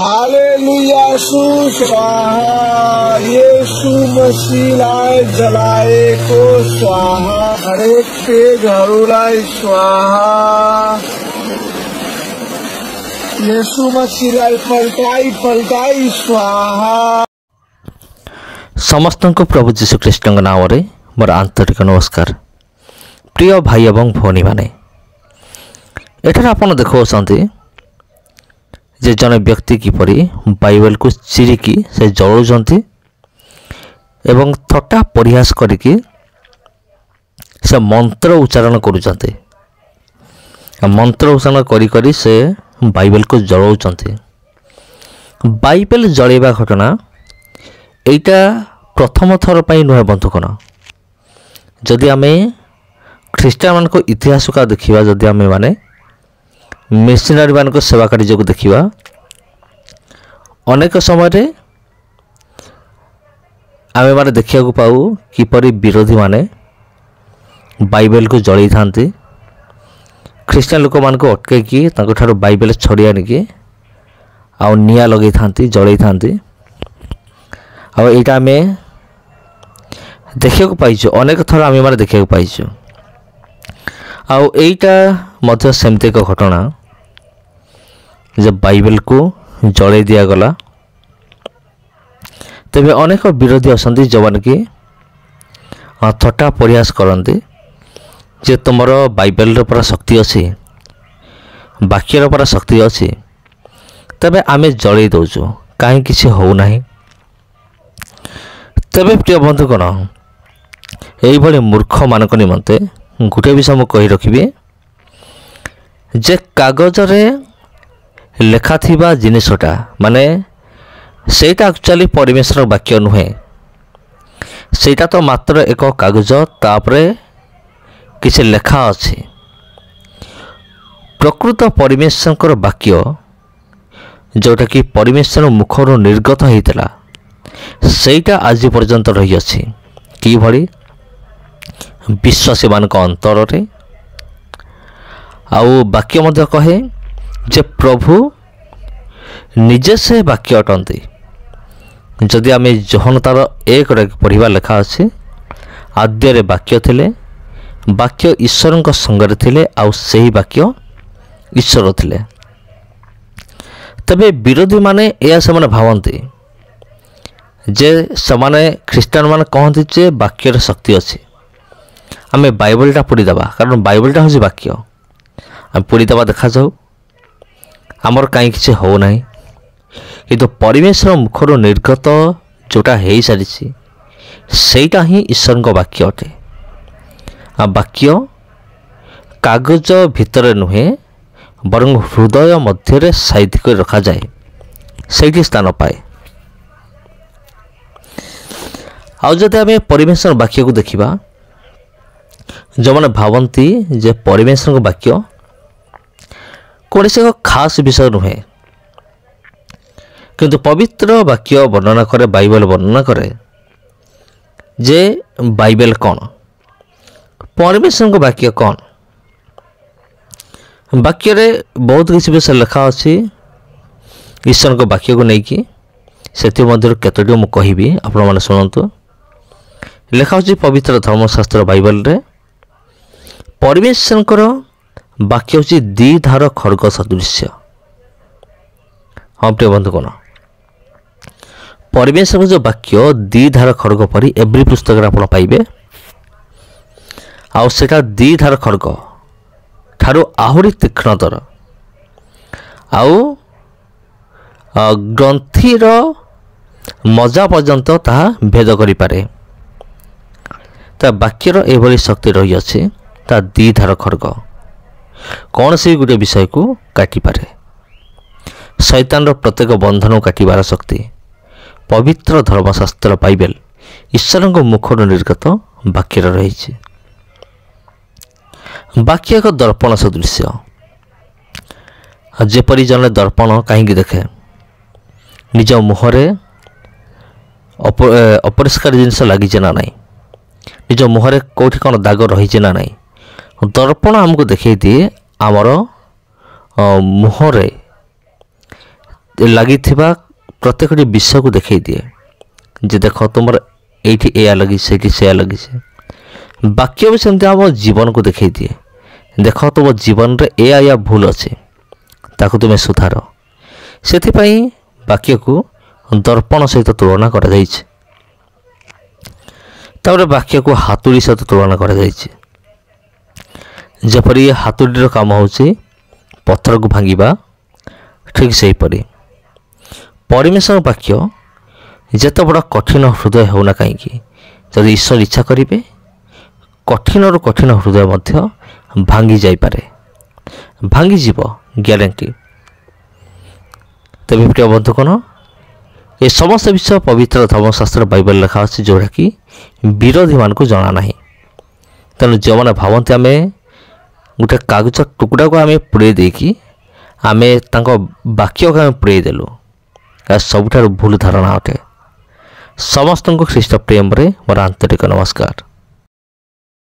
Hallelujah स्वाहा यीशु मसीह लाए जलाए को स्वाहा हरेक पे घरुलाई स्वाहा यीशु मसीह लाए पलटाई पलटाई स्वाहा। समस्त को प्रभु जीशु ख्रीष्ट नाम रे मोर आंतरिक नमस्कार। प्रिय भाई एवं भौणी माने एठार आपण देखुछंती जे जने व्यक्ति किपरि बाइबल को चिरिकी से जळुचंती एवं थट्टा परिहास करिकी से मंत्र उच्चारण करूचंती। मंत्र उच्चारण करी करी से बाइबल को जळुचंती। बाइबल जळेबा घटना एटा प्रथम थर पई नुहे बंधुकन। जदि आमे ख्रीष्टान मान को इतिहास का देखिबा, जदि आमे माने मिशनरी मान को सेवा कार्य को देखिबा, अनेक समय आमे माने देखिया को पाऊ किपरि विरोधी माने बाइबल को जळै थांती। ख्रीष्टान लोक मान को अटके कि तांको ठारो बाइबल छड़ी आनि कि आ निया लगै थांती, जळै थांती। आ एटा आमे देखिया को पाइछु, अनेक थर आमे माने देखिया को पाइछु। आ एटा मध्य सेमते एक घटना जब बाइबल को जड़े दिया गला, तेबे अनेक विरोधी असंती जो मान कि थट्टा परिहास करते जे तुमर बाइबल पर शक्ति अच्छी, वाक्यर पर शक्ति अच्छी, तेबे आमे जड़े दौचु कहीं किसी हो ना। तेबे प्रिय बंधुगण, यही मूर्ख मानक निमंते गोटे विषय मुझे कही रखी जे कागज रे लेखा थिबा जिनिसटा माने सेटा एक्चुअली परमेश्वर वाक्य नुहे, सेटा तो मात्र एक कागज तापरे किसी लेखा अच्छी। प्रकृत परमेश्वर वाक्य जोटा कि परमेश्वर मुखर निर्गत होता सेटा आज पर्यंत रही अछि कि भली विश्वासी मान अंतर रे। आउ वाक्य मध्य कहे जे प्रभु निजे से वाक्य अटंती। जदि आमे जोहन तार 1 पढ़िबा लेखा अछि, आद्य वाक्य थिले, वाक्य ईश्वर संगरे थिले, आउ सही वाक्य ईश्वर थिले। तबे विरोधी माने या से भावंती जे समाने ख्रीष्टान मान कहते जे वाक्यर शक्ति अच्छी, आमे बाइबलटा पढ़ीदबा कारण बाइबलटा हूँ वाक्य, आम पढ़ीदबा देखा जाऊ आमर कहीं किसी हो ना। किंतु परमेश्वर मुखर निर्गत जोटा हो सारी सेटा ही ईश्वर वाक्य अटे। आ वाक्य कागज भितर नुहे बरं हृदय मध्य साइज कर रखा जाए, से स्थान पाए। आउ जदि आमे परमेश्वर वाक्य को देखिबा, जो मैंने भावती जे परमेश्वर वाक्य कौन से एक खास विषय नुहे, किंतु पवित्र वाक्य वर्णना करे, बाइबल वर्णना करे जे बाइबल कौन, परमेश्वर वाक्य कौन। वाक्य रे बहुत किसी विषय लिखा अच्छी ईश्वर को वाक्य को लेकिन से मध्य केतोटी मुझे कहबी आपण मैंने शुणु। लिखा होची पवित्र धर्मशास्त्र बाइबल रे परमेश्वर वाक्य होची द्विधार खड़ग सदृश। हाँ प्रिय बंधुगण, परमेश्वर जो वाक्य द्विधार खड़ग परी एवरी पुस्तक आप पाइबे। आउ सेटा द्विधार खड़ग ठारू आहुरी तीक्ष्णतर, आउ ग्रंथीर मजा पर्यंत ताहा भेद करि पारे। ता वाक्यर एभली शक्ति रही अछि, ता द्विधार खड़ग कौन से गोटे विषय को काटी पारे। शैतान प्रत्येक बंधन काटिबार शक्ति पवित्र धर्मशास्त्र बाइबल ईश्वर मुखर निर्गत वाक्य रही। वाक्य एक दर्पण सदृश, जेपरी जने दर्पण कहीं देखे निज मुहरे अपरिष्कार जिनस लगी ना नहीं, निज मुहरे कौटी कौन दाग रही ना नहीं, दर्पण आमको देखई दिए आमर मुहरे ଲାଗିଥିବା ପ୍ରତ୍ୟେକଟି ବିଷୟକୁ ଦେଖାଇ ଦିଏ ଯେ ଦେଖ ତୁମର ଏଇଠି ଏଇଆ ଲାଗିଛି ସେଇଠି ସେଇଆ ଲାଗିଛି। ବାକ୍ୟ ବି ସେମିତି ଆମ ଜୀବନକୁ ଦେଖାଇ ଦିଏ ଦେଖ ତୁମ ଜୀବନରେ ଏଇଆ ଭୁଲ ଅଛି ତାକୁ ତୁମେ ସୁଧାର। ସେଥିପାଇଁ ବାକ୍ୟକୁ ଦର୍ପଣ ସହିତ ତୁଳନା କରାଯାଇଛି। ତାପରେ ବାକ୍ୟକୁ ହାତୁଡ଼ି ସହିତ ତୁଳନା କରାଯାଇଛି। ଯେପରି ହାତୁଡ଼ିର କାମ ହେଉଛି ପଥରକୁ ଭାଙ୍ଗିବା, ଠିକ୍ ସେହିପରି ପରମେଶ୍ୱର ବାକ୍ୟ ଯେତେ ବଡ଼ କଠିନ ହୃଦୟ ହେଉନା କାହିଁକି, ଯଦି ଈଶ୍ୱର ଇଚ୍ଛା କରିବେ କଠିନରୁ କଠିନ ହୃଦୟ ମଧ୍ୟ ଭାଙ୍ଗି ଯାଇପାରେ, ଭାଙ୍ଗିଯିବ ଗ୍ୟାରେଣ୍ଟି। ତେବେ ପ୍ରିୟ ବନ୍ଧୁଗଣ, ଏ ସମସ୍ତ ବିଷୟ ପବିତ୍ର ଧର୍ମଶାସ୍ତ୍ର ବାଇବେଲ ଲେଖା ଅଛି ଯେଉଁଟାକି ବିରୋଧୀମାନଙ୍କୁ ଜଣା ନାହିଁ। ତେଣୁ ଯେଉଁମାନେ ଭାବନ୍ତି ଆମେ ଗୋଟେ କାଗଜ ଟୁକୁଡ଼ାକୁ ଆମେ ପୁଡ଼େଇ ଦେଇକି ଆମେ ତାଙ୍କ ବାକ୍ୟକୁ ଆମେ ପୁଡ଼େଇ ଦେଲୁ, ଏହା ସବୁଠାରୁ ଭୁଲ ଧାରଣା ଅଟେ। ସମସ୍ତଙ୍କୁ ଖ୍ରୀଷ୍ଟ ପ୍ରେମରେ ମୋର ଆନ୍ତରିକ ନମସ୍କାର।